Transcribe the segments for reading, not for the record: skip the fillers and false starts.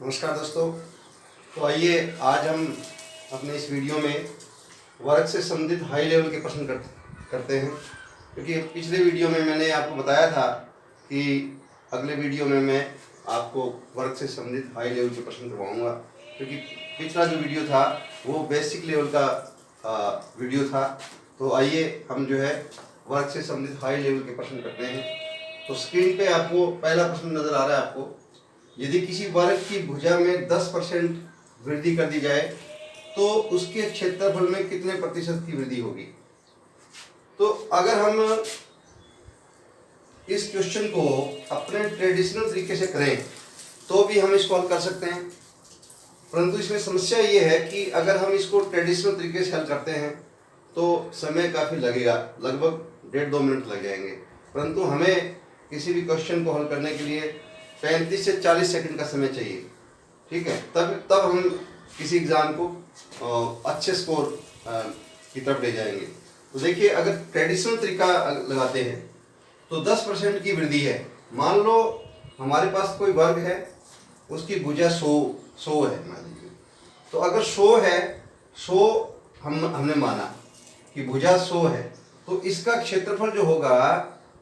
नमस्कार दोस्तों। तो आइए आज हम अपने इस वीडियो में वर्ग से संबंधित हाई लेवल के प्रश्न करते हैं, क्योंकि पिछले वीडियो में मैंने आपको बताया था कि अगले वीडियो में मैं आपको वर्ग से संबंधित हाई लेवल के प्रश्न करवाऊंगा, क्योंकि पिछला जो वीडियो था वो बेसिक लेवल का वीडियो था। तो आइए हम जो है वर्ग से संबंधित हाई लेवल के प्रश्न करते हैं। तो स्क्रीन पे आपको पहला प्रश्न नज़र आ रहा है। आपको यदि किसी वर्ग की भुजा में 10% वृद्धि कर दी जाए तो उसके क्षेत्रफल में कितने प्रतिशत की वृद्धि होगी। तो अगर हम इस क्वेश्चन को अपने ट्रेडिशनल तरीके से करें तो भी हम इसको हल कर सकते हैं, परंतु इसमें समस्या ये है कि अगर हम इसको ट्रेडिशनल तरीके से हल करते हैं तो समय काफ़ी लगेगा, लगभग 1.5-2 मिनट लग जाएंगे। परंतु हमें किसी भी क्वेश्चन को हल करने के लिए 35 से 40 सेकंड का समय चाहिए, ठीक है। तब हम किसी एग्ज़ाम को अच्छे स्कोर की तरफ ले जाएंगे। तो देखिए, अगर ट्रेडिशनल तरीका लगाते हैं तो 10% की वृद्धि है। मान लो हमारे पास कोई वर्ग है, उसकी भुजा 100 है मान लीजिए। तो अगर 100 है, 100 हमने माना कि भुजा 100 है, तो इसका क्षेत्रफल जो होगा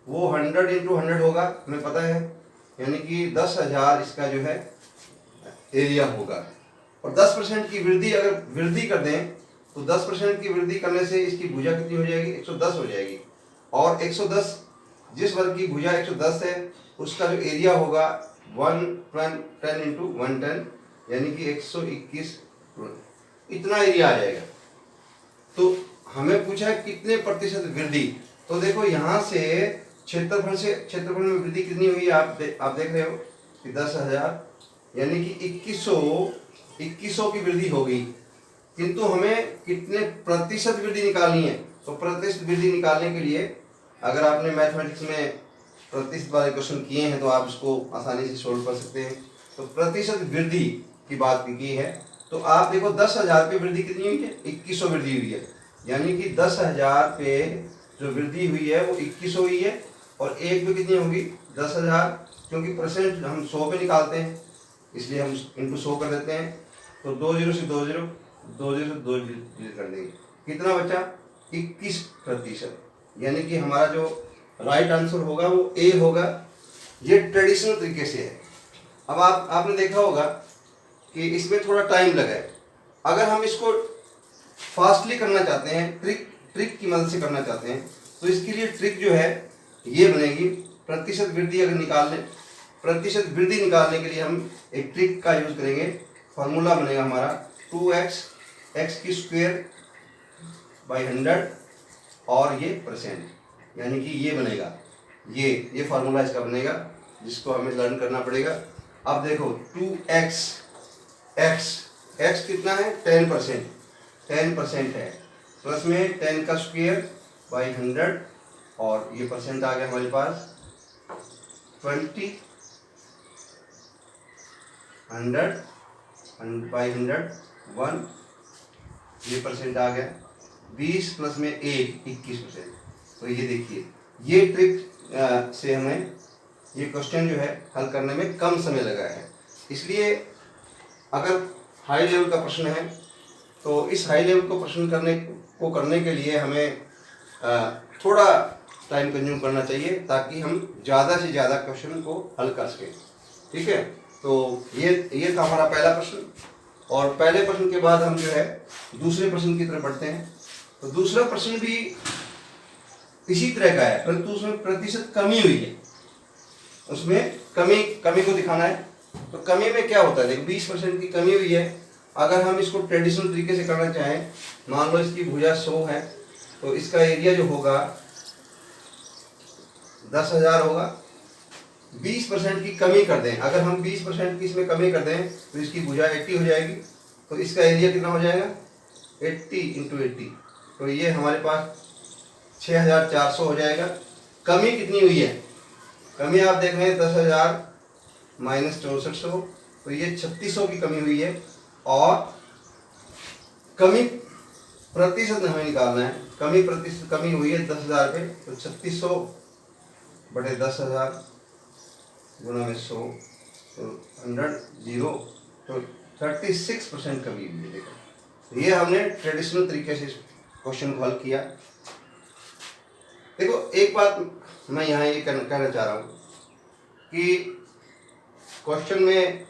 वो 100 × 100 होगा, हमें पता है, यानी कि 10,000 इसका जो है एरिया होगा। और 10% की वृद्धि अगर वृद्धि कर दें तो 10% की वृद्धि करने से इसकी भुजा कितनी हो जाएगी, 110 हो जाएगी। और 110, जिस वर्ग की भुजा 110 है उसका जो एरिया होगा 110 × 110, यानी कि 121, इतना एरिया आ जाएगा। तो हमें पूछा है कितने प्रतिशत वृद्धि। तो देखो यहाँ से क्षेत्रफल में वृद्धि कितनी हुई है, आप देख रहे हो कि 10,000, यानी कि 2100 की वृद्धि हो गई। किंतु हमें कितने प्रतिशत वृद्धि निकालनी है। तो प्रतिशत वृद्धि निकालने के लिए अगर आपने मैथमेटिक्स में प्रतिशत वाले क्वेश्चन किए हैं तो आप इसको आसानी से सोल्व कर सकते हैं। तो प्रतिशत वृद्धि की बात की है, तो आप देखो 10,000 पे वृद्धि कितनी हुई है, 2100 वृद्धि हुई है, यानी कि 10,000 पे जो वृद्धि हुई है वो 2100 हुई है। और एक पे कितनी होगी, 10,000, क्योंकि परसेंट हम 100 पे निकालते हैं इसलिए हम इनको 100 कर देते हैं। तो 2 0 से 2 0, 2 0 से 2 0 कर देंगे, कितना बचा, 21%, यानी कि हमारा जो राइट आंसर होगा वो ए होगा। ये ट्रेडिशनल तरीके से है। अब आपने देखा होगा कि इसमें थोड़ा टाइम लगा है। अगर हम इसको फास्टली करना चाहते हैं, ट्रिक की मदद से करना चाहते हैं, तो इसके लिए ट्रिक जो है ये बनेगी, प्रतिशत वृद्धि निकालने के लिए हम एक ट्रिक का यूज करेंगे। फॉर्मूला बनेगा हमारा 2x x² / 100 और ये परसेंट, यानी कि ये बनेगा, ये फार्मूला इसका बनेगा, जिसको हमें लर्न करना पड़ेगा। अब देखो 2x x कितना है, 10% है, प्लस में 10² / 100 और ये परसेंट आ गया हमारे पास 20, 100 / 100 1, ये परसेंट आ गया 20 प्लस में 1 21%। तो ये देखिए, ये ट्रिक से हमें ये क्वेश्चन जो है हल करने में कम समय लगा है। इसलिए अगर हाई लेवल का प्रश्न है तो इस हाई लेवल को प्रश्न करने के लिए हमें थोड़ा टाइम कंज्यूम करना चाहिए, ताकि हम ज़्यादा से ज़्यादा क्वेश्चन को हल कर सकें, ठीक है। तो ये था हमारा पहला प्रश्न। और पहले प्रश्न के बाद हम जो है दूसरे प्रश्न की तरफ बढ़ते हैं। तो दूसरा प्रश्न भी इसी तरह का है, परंतु उसमें प्रतिशत कमी हुई है, उसमें कमी को दिखाना है। तो कमी में क्या होता है, देखो 20% की कमी हुई है। अगर हम इसको ट्रेडिशनल तरीके से करना चाहें, मान लो इसकी भुजा 100 है, तो इसका एरिया जो होगा 10,000 होगा। 20% की कमी कर दें, अगर हम 20% की इसमें कमी कर दें तो इसकी भुजा 80 हो जाएगी। तो इसका एरिया कितना हो जाएगा, 80 × 80, तो ये हमारे पास 6,400 हो जाएगा। कमी कितनी हुई है, कमी आप देख रहे हैं 10,000 - 6400, तो ये 3600 की कमी हुई है। और कमी प्रतिशत हमें निकालना है, कमी हुई है 10,000 पे, तो 3600 / 10,000 × 100, तो 100 0 तो 36% कमी हुई है। देखो ये हमने ट्रेडिशनल तरीके से क्वेश्चन को हल किया। देखो एक बात मैं यहाँ ये कहना चाह रहा हूँ कि क्वेश्चन में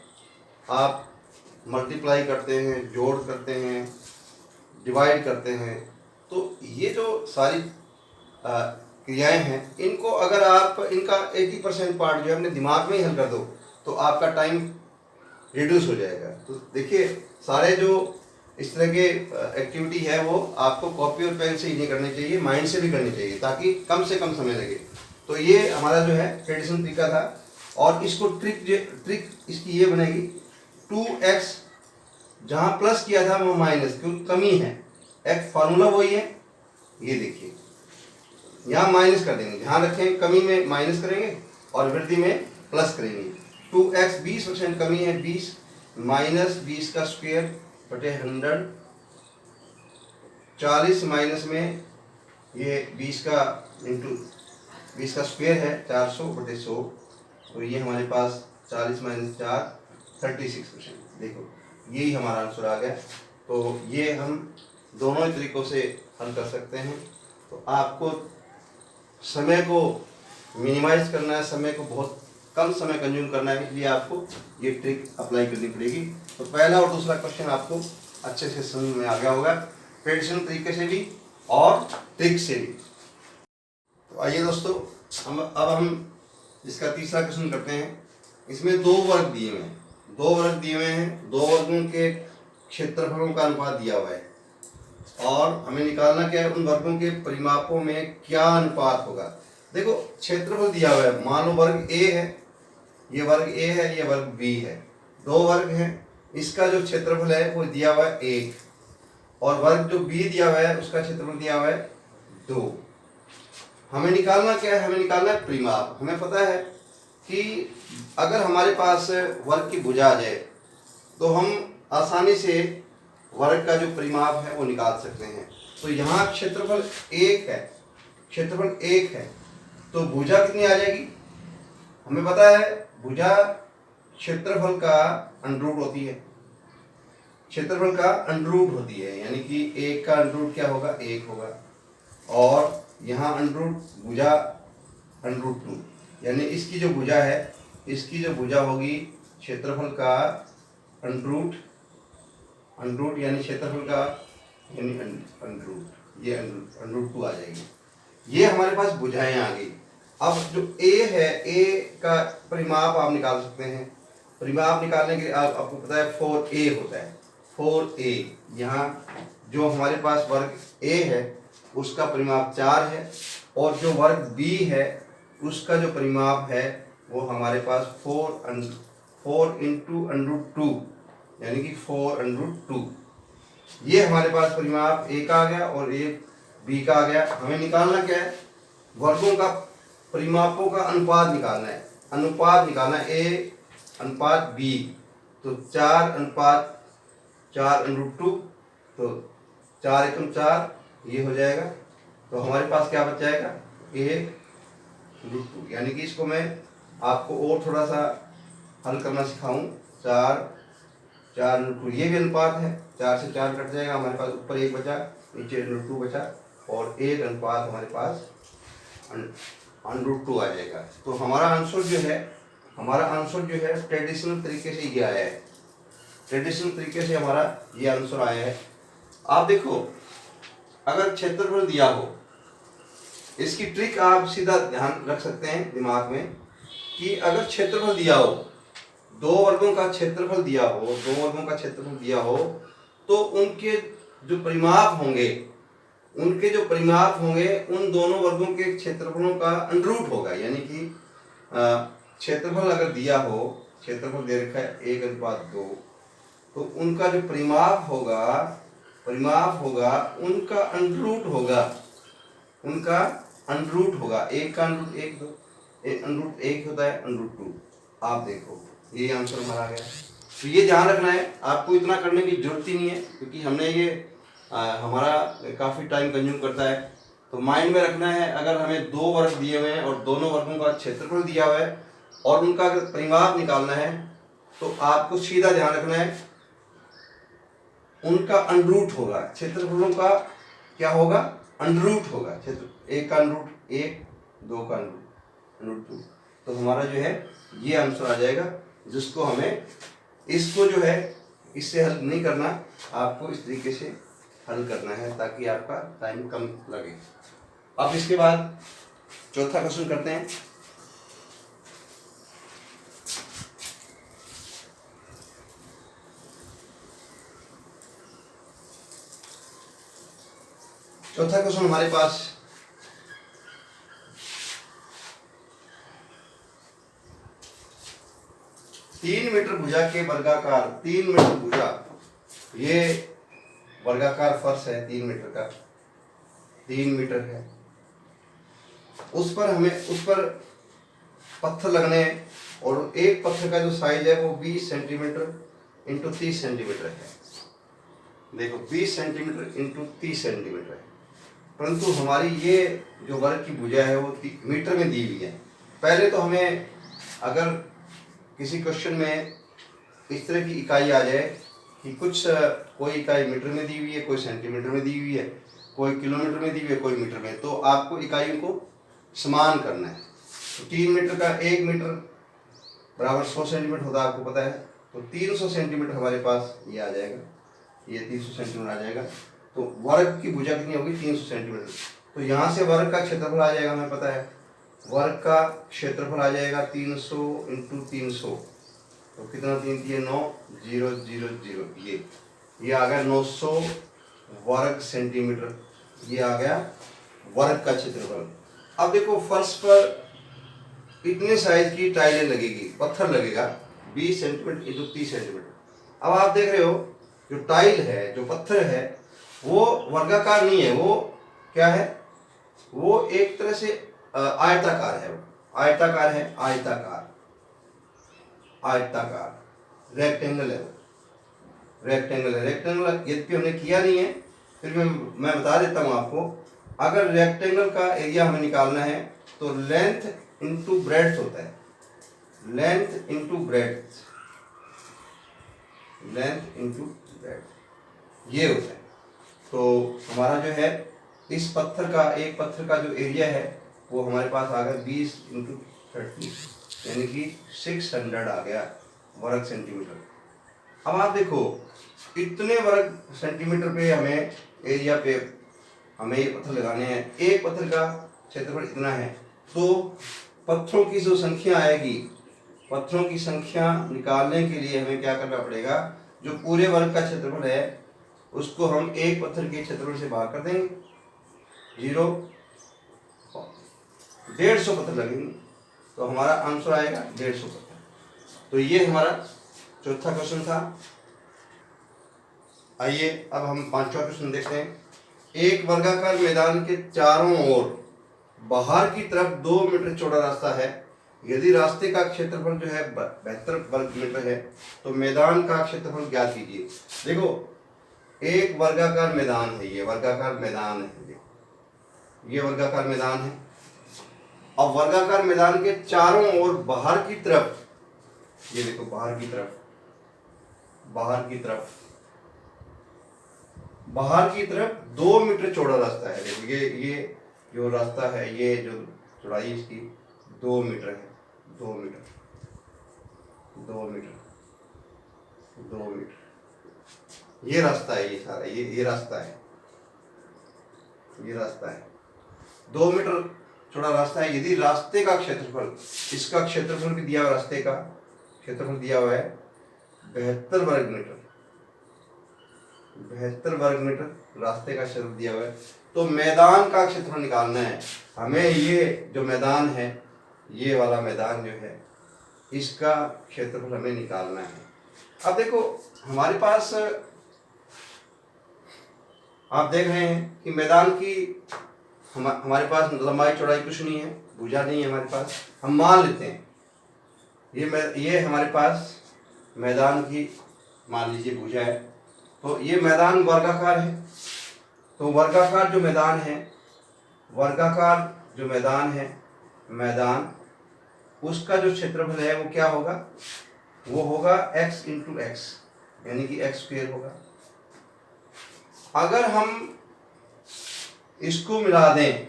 आप मल्टीप्लाई करते हैं, जोड़ करते हैं, डिवाइड करते हैं, तो ये जो सारी क्रियाएं हैं, इनको अगर आप इनका 80% पार्ट जो है अपने दिमाग में ही हल कर दो तो आपका टाइम रिड्यूस हो जाएगा। तो देखिए सारे जो इस तरह के एक्टिविटी है वो आपको कॉपी और पेन से ही नहीं करनी चाहिए, माइंड से भी करनी चाहिए ताकि कम से कम समय लगे। तो ये हमारा जो है ट्रेडिशनल तरीका था। और इसको ट्रिक इसकी ये बनेगी 2x जहाँ प्लस किया था वो माइनस, क्योंकि कमी है, x फार्मूला वही है। ये देखिए यहाँ माइनस कर देंगे, ध्यान रखें कमी में माइनस करेंगे और वृद्धि में प्लस करेंगे। 2x 20% कमी है, 20 माइनस 20 का स्क्वायर बटे 100, 40 माइनस में ये 20 का इंटू 20 का स्क्वायर है 400 बटे 100, तो ये हमारे पास 40 माइनस 4 36%। देखो यही हमारा आंसर आ गया। तो ये हम दोनों ही तरीक़ों से हल कर सकते हैं। तो आपको समय को मिनिमाइज करना है, समय को बहुत कम समय कंज्यूम करना है, इसलिए आपको ये ट्रिक अप्लाई करनी पड़ेगी। तो पहला और दूसरा क्वेश्चन आपको अच्छे से समझ में आ गया होगा, ट्रेडिशनल तरीके से भी और ट्रिक से भी। तो आइए दोस्तों अब हम इसका तीसरा क्वेश्चन करते हैं। इसमें दो वर्ग दिए हुए हैं, दो वर्गों के क्षेत्रफलों का अनुपात दिया हुआ है और हमें निकालना क्या है, उन वर्गों के परिमापों में क्या अनुपात होगा। देखो क्षेत्रफल दिया हुआ है, मान लो वर्ग A है, ये वर्ग A है, ये वर्ग B है, दो वर्ग हैं, इसका जो क्षेत्रफल है वो दिया हुआ है 1 और वर्ग जो B दिया हुआ है उसका क्षेत्रफल दिया हुआ है 2। हमें निकालना क्या है, हमें निकालना है परिमाप। हमें पता है कि अगर हमारे पास वर्ग की भुजा आ जाए तो हम आसानी से वर्ग का जो परिमाप है वो निकाल सकते हैं। तो यहाँ क्षेत्रफल 1 है, तो भुजा कितनी आ जाएगी, हमें पता है भुजा क्षेत्रफल का अंडरूट होती है, क्षेत्रफल का अंडरूट होती है, यानी कि 1 का अंडरूट क्या होगा, 1 होगा, और यहाँ अंडरूट भुजा अंडरूट 2, यानी इसकी जो भुजा है, इसकी जो भुजा होगी क्षेत्रफल का अंडरूट यानी क्षेत्रफल का यानी अंडरूट, ये अंडरूट 2 आ जाएगी। ये हमारे पास भुजाएं आ गई। अब जो A है, A का परिमाप आप निकाल सकते हैं। परिमाप निकालने के लिए आपको पता है 4A होता है, 4A। यहाँ जो हमारे पास वर्ग A है उसका परिमाप 4 है और जो वर्ग B है उसका जो परिमाप है वो हमारे पास 4 इंटू अंडरूट 2 यानी कि 4√2। ये हमारे पास परिमाप A का आ गया और एक B का आ गया। हमें निकालना क्या है, वर्गों का परिमापों का अनुपात निकालना है, A अनुपात B। तो 4:4√2, तो 4 एकम 4 ये हो जाएगा। तो हमारे पास क्या बच जाएगा, 1√2। यानी कि इसको मैं आपको और थोड़ा सा हल करना सिखाऊं। 4 ये भी अनुपात है, 4 से 4 कट जाएगा, हमारे पास ऊपर 1 बचा, नीचे √2 बचा और 1 अनुपात हमारे पास √2 आ जाएगा। तो हमारा आंसर जो है ट्रेडिशनल तरीके से ये आया है, ट्रेडिशनल तरीके से हमारा ये आंसर आया है। आप देखो अगर क्षेत्रफल दिया हो, इसकी ट्रिक आप सीधा ध्यान रख सकते हैं दिमाग में कि अगर क्षेत्रफल दिया हो, दो वर्गों का क्षेत्रफल दिया हो तो उनके जो परिमाप होंगे उन दोनों वर्गों के क्षेत्रफलों का अंडरूट होगा। यानी कि क्षेत्रफल अगर दिया हो, क्षेत्रफल दे रखा है 1:2, तो उनका जो परिमाप होगा उनका अंडरूट होगा। 1 का अंडरूट 1 अंडरूट 1 होता है, अंडरूट 2। आप देखो ये आंसर हमारा आ गया। तो ये ध्यान रखना है, आपको इतना करने की जरूरत ही नहीं है क्योंकि हमने ये हमारा काफ़ी टाइम कंज्यूम करता है। तो माइंड में रखना है, अगर हमें दो वर्ग दिए हुए हैं और दोनों वर्गों का क्षेत्रफल दिया हुआ है और उनका अगर परिमाप निकालना है तो आपको सीधा ध्यान रखना है, उनका अंडरूट होगा, क्षेत्रफलों का क्या होगा, अंडरूट होगा। क्षेत्र एक का अंडरूट एक, दो का अंडरूट टू। तो हमारा जो है ये आंसर आ जाएगा, जिसको हमें इसको जो है इससे हल नहीं करना, आपको इस तरीके से हल करना है ताकि आपका टाइम कम लगे। अब इसके बाद चौथा क्वेश्चन करते हैं। चौथा क्वेश्चन हमारे पास 3 मीटर भुजा के वर्गाकार, 3 मीटर भुजा, ये वर्गाकार फर्श है 3 मीटर का, 3 मीटर है, उस पर पत्थर लगने हैं और एक पत्थर का जो साइज है वो 20 सेंटीमीटर इंटू 30 सेंटीमीटर है। देखो 20 सेंटीमीटर इंटू 30 सेंटीमीटर है, परंतु हमारी ये जो वर्ग की भुजा है वो मीटर में दी हुई है। पहले तो हमें अगर किसी क्वेश्चन में इस तरह की इकाई आ जाए कि कोई इकाई मीटर में दी हुई है, कोई सेंटीमीटर में दी हुई है, कोई किलोमीटर में दी हुई है, कोई मीटर में, तो आपको इकाइयों को समान करना है। तो 3 मीटर का 1 मीटर बराबर 100 सेंटीमीटर होता है, आपको पता है। तो 300 सेंटीमीटर हमारे पास ये आ जाएगा, ये 300 सेंटीमीटर आ जाएगा। तो वर्ग की भुजा कितनी होगी, 300 सेंटीमीटर। तो यहाँ से वर्ग का क्षेत्रफल आ जाएगा, हमें पता है वर्ग का क्षेत्रफल आ जाएगा 300 इंटू 300, तो कितना 3 दिए 9, 0 0 0, ये आ गया 900 वर्ग सेंटीमीटर, ये आ गया वर्ग का क्षेत्रफल। अब देखो फर्श पर इतने साइज की टाइलें लगेगी, पत्थर लगेगा 20 सेंटीमीटर इंटू 30 सेंटीमीटर। अब आप देख रहे हो जो टाइल है, जो पत्थर है, वो वर्गाकार नहीं है, वो क्या है, वो एक तरह से आयताकार है, आयताकार है, आयताकार रेक्टेंगल है, रेक्टेंगल यद्यपि हमने किया नहीं है, फिर मैं बता देता हूँ आपको। अगर रेक्टेंगल का एरिया हमें निकालना है तो लेंथ इंटू ब्रेड्थ होता है, length into breadth, length into breadth ये होता है। तो हमारा जो है इस पत्थर का, एक पत्थर का जो एरिया है वो हमारे पास आ गया 20 इंटू 30, यानी कि 600 आ गया वर्ग सेंटीमीटर। अब आप देखो इतने वर्ग सेंटीमीटर पे हमें एरिया पे हमें ये पत्थर लगाने हैं, एक पत्थर का क्षेत्रफल इतना है, तो पत्थरों की जो संख्या आएगी, पत्थरों की संख्या निकालने के लिए हमें क्या करना पड़ेगा, जो पूरे वर्ग का क्षेत्रफल है उसको हम एक पत्थर के क्षेत्रफल से भाग कर देंगे, 0, 150 पत्थर लगेंगे, तो हमारा आंसर आएगा 150 पत्थर। तो ये हमारा चौथा क्वेश्चन था। आइए अब हम पांचवा क्वेश्चन देखते हैं। एक वर्गाकार मैदान के चारों ओर बाहर की तरफ 2 मीटर चौड़ा रास्ता है, यदि रास्ते का क्षेत्रफल जो है 72 वर्ग मीटर है तो मैदान का क्षेत्रफल ज्ञात कीजिए। देखो एक वर्गाकार मैदान है, ये वर्गाकार मैदान है, ये वर्गाकार मैदान है। अब वर्गाकार मैदान के चारों ओर बाहर की तरफ, ये देखो बाहर की तरफ, बाहर की तरफ, बाहर की तरफ 2 मीटर चौड़ा रास्ता है। देखो ये जो रास्ता है, ये जो चौड़ाई इसकी 2 मीटर है, 2 मीटर, 2 मीटर, 2 मीटर, ये रास्ता है, ये सारा ये रास्ता है, ये रास्ता है 2 मीटर चौड़ा रास्ता है। यदि रास्ते का क्षेत्रफल, इसका क्षेत्रफल भी दिया हुआ, रास्ते का क्षेत्रफल दिया हुआ है 72 वर्ग मीटर, 72 वर्ग मीटर रास्ते का क्षेत्रफल दिया हुआ है, तो मैदान का क्षेत्रफल निकालना है हमें। ये जो मैदान है, ये वाला मैदान जो है, इसका क्षेत्रफल हमें निकालना है। अब देखो हमारे पास आप देख रहे हैं कि मैदान की हमारे पास लंबाई चौड़ाई कुछ नहीं है, भुजा नहीं है हमारे पास। हम मान लेते हैं ये हमारे पास मैदान की मान लीजिए भुजा है, तो ये मैदान वर्गाकार है। तो वर्गाकार जो मैदान है, वर्गाकार जो मैदान है, मैदान उसका जो क्षेत्रफल है वो क्या होगा, वो होगा x इंटू एक्स, यानी कि x स्क्वायर होगा। अगर हम इसको मिला दें,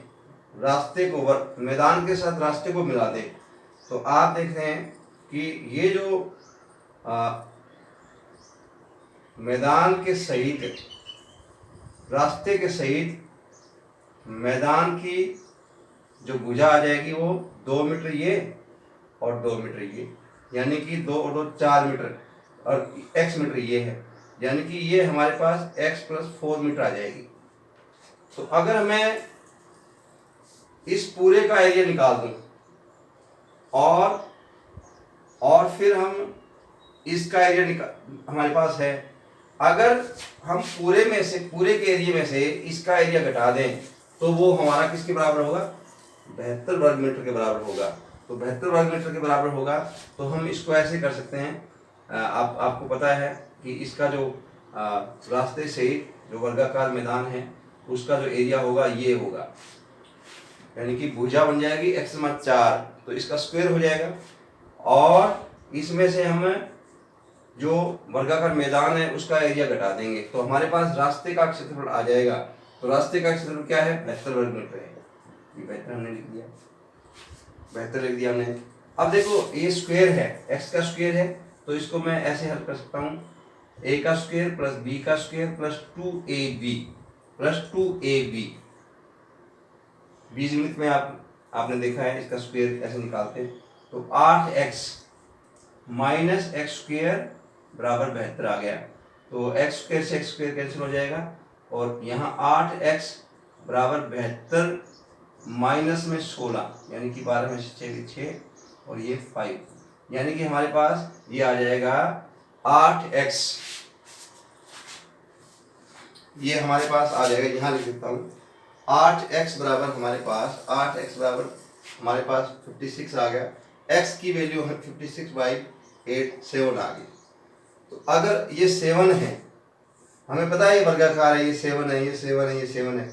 रास्ते को मैदान के साथ रास्ते को मिला दें, तो आप देख रहे हैं कि ये जो मैदान के सहित रास्ते के सहित मैदान की जो भुजा आ जाएगी वो 2 मीटर ये और 2 मीटर ये, यानी कि 2 और 2 4 मीटर, और x मीटर ये है, यानी कि ये हमारे पास x प्लस 4 मीटर आ जाएगी। तो अगर मैं इस पूरे का एरिया निकाल दूं और फिर हम इसका एरिया हमारे पास है, अगर हम पूरे के एरिया में से इसका एरिया घटा दें तो वो हमारा किसके बराबर होगा? 72 वर्ग मीटर के बराबर होगा। तो 72 वर्ग मीटर के बराबर होगा। तो हम इसको ऐसे कर सकते हैं, आपको पता है कि इसका जो रास्ते से जो वर्गाकार मैदान है उसका जो एरिया होगा ये होगा, यानी कि भुजा बन जाएगी x 4, तो इसका स्क्वायर हो जाएगा, और इसमें से हम जो वर्गाकार मैदान है उसका एरिया घटा देंगे तो हमारे पास रास्ते का क्षेत्रफल आ जाएगा। तो रास्ते का क्षेत्रफल क्या है? 72 वर्ग मीटर है। ये 72 हमने लिख दिया, 72 लिख दिया हमने। अब देखो ये स्क्वायर है, x का स्क्वायर है, तो इसको मैं ऐसे हल कर सकता हूँ, a का स्क्वायर प्लस b का square plus 2ab plus 2ab। बीजगणित में आपने देखा है इसका स्क्वायर ऐसे निकालते हैं। तो 8x माइनस एक्स स्क्वायर बराबर 72 आ गया। तो x स्क्वायर से x स्क्वायर कैंसिल हो जाएगा, और यहाँ 8x बराबर 72 माइनस में 16, यानी कि 12 में 6 और ये 5, यानी कि हमारे पास ये आ जाएगा 8x, ये हमारे पास आ जाएगा, यहाँ लिख देता हूँ 8x बराबर हमारे पास 8x बराबर हमारे पास 56 आ गया। x की वैल्यू है 56/8 7 आ गई। तो अगर ये 7 है, हमें पता है ये वर्गाकार है, ये 7 है, ये 7 है, ये 7 है,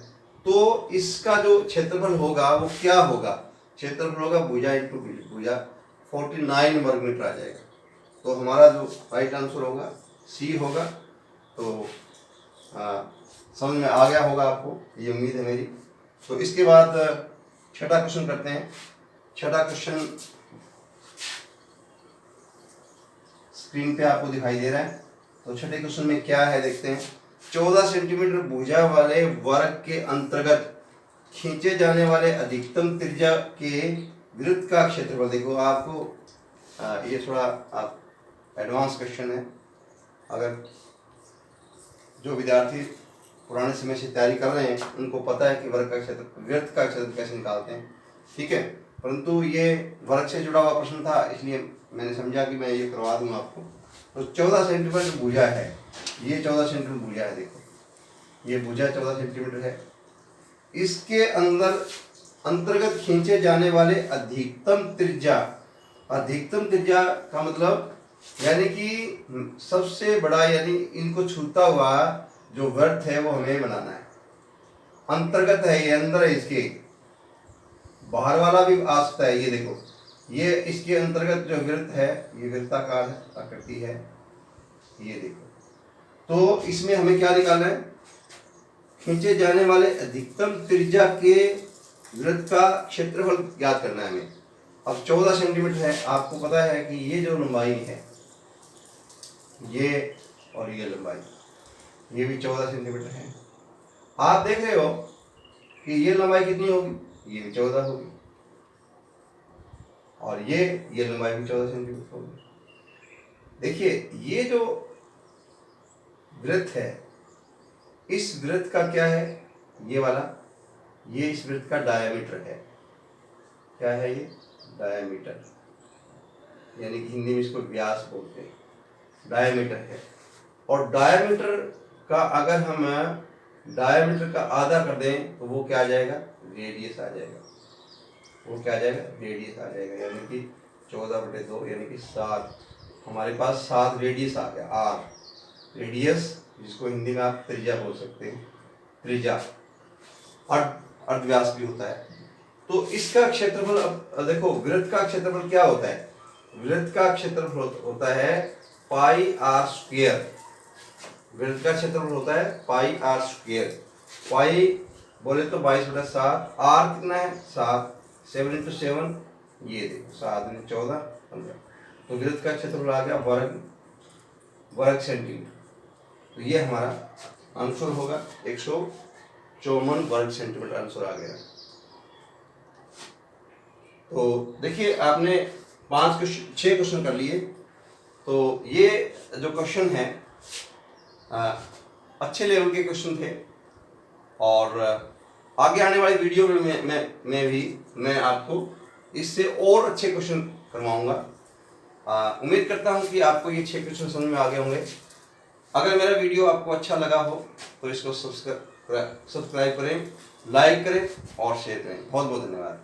तो इसका जो क्षेत्रफल होगा वो क्या होगा? क्षेत्रफल होगा भुजा इंटू भुजा, 49 वर्ग मीटर आ जाएगा। तो हमारा जो राइट आंसर होगा C होगा। तो समझ में आ गया होगा आपको, ये उम्मीद है मेरी। तो इसके बाद छठा क्वेश्चन करते हैं। छठा क्वेश्चन स्क्रीन पे आपको दिखाई दे रहा है। तो छठे क्वेश्चन में क्या है देखते हैं। 14 सेंटीमीटर भुजा वाले वर्ग के अंतर्गत खींचे जाने वाले अधिकतम त्रिज्या के वृत्त का क्षेत्रफल। देखो आपको ये थोड़ा आप एडवांस क्वेश्चन है, अगर जो विद्यार्थी पुराने समय से तैयारी कर रहे हैं उनको पता है कि वर्ग का क्षेत्र वृत्त का क्षेत्र कैसे निकालते हैं, ठीक है। परंतु ये वर्ग से जुड़ा हुआ प्रश्न था, इसलिए मैंने समझा कि मैं ये करवा दूंगा आपको। तो 14 सेंटीमीटर भुजा है, ये 14 सेंटीमीटर भुजा है, देखो ये भुजा 14 सेंटीमीटर है। इसके अंतर्गत खींचे जाने वाले अधिकतम त्रिज्या का मतलब यानी कि सबसे बड़ा, यानी इनको छूता हुआ जो वृत्त है वो हमें बनाना है। अंतर्गत है, ये अंदर है, इसके बाहर वाला भी आ सकता है। ये देखो, ये इसके अंतर्गत जो वृत्त है ये वृत्ताकार आकृति है, ये देखो। तो इसमें हमें क्या निकालना है? खींचे जाने वाले अधिकतम त्रिज्या के वृत्त का क्षेत्रफल ज्ञात करना है हमें। अब 14 सेंटीमीटर है, आपको पता है कि ये जो लंबाई है ये और ये लंबाई, ये भी 14 सेंटीमीटर है। आप देख रहे हो कि ये लंबाई कितनी होगी? ये भी 14 होगी, और ये लंबाई भी 14 सेंटीमीटर होगी। देखिए ये जो वृत्त है, इस वृत्त का क्या है? ये वाला, ये इस वृत्त का डायमीटर है। क्या है ये? डायमीटर, यानी कि हिंदी में इसको व्यास बोलते हैं, डायमीटर है। और डायमीटर का अगर हम डायमीटर का आधा कर दें तो वो क्या आ जाएगा? रेडियस आ जाएगा। वो क्या आ जाएगा? रेडियस आ जाएगा, यानी कि 14/2 यानी कि 7। हमारे पास 7 रेडियस आ गया। आर रेडियस, जिसको हिंदी में आप त्रिज्या बोल सकते हैं, त्रिज्या। अर्धव्यास भी होता है। तो इसका क्षेत्रफल, अब देखो वृत्त का क्षेत्रफल क्या होता है? वृत्त का क्षेत्रफल होता है पाई आर स्क्वायर। वृत्त का क्षेत्रफल होता है पाई आर स्क्वायर। पाई बोले तो 22/7, आर कितना है 7, 7 × 7 ये देखो 7 × 14 15। तो वृत्त का क्षेत्रफल आ गया वर्ग सेंटीमीटर। तो ये हमारा आंसर होगा 154 वर्ग सेंटीमीटर आंसर आ गया। तो देखिए आपने 6 क्वेश्चन कर लिए। तो ये जो क्वेश्चन है अच्छे लेवल के क्वेश्चन थे और आगे आने वाली वीडियो में भी मैं आपको इससे और अच्छे क्वेश्चन करवाऊंगा। उम्मीद करता हूं कि आपको ये 6 क्वेश्चन समझ में आ गए होंगे। अगर मेरा वीडियो आपको अच्छा लगा हो तो इसको सब्सक्राइब करें, लाइक करें और शेयर करें। बहुत बहुत धन्यवाद।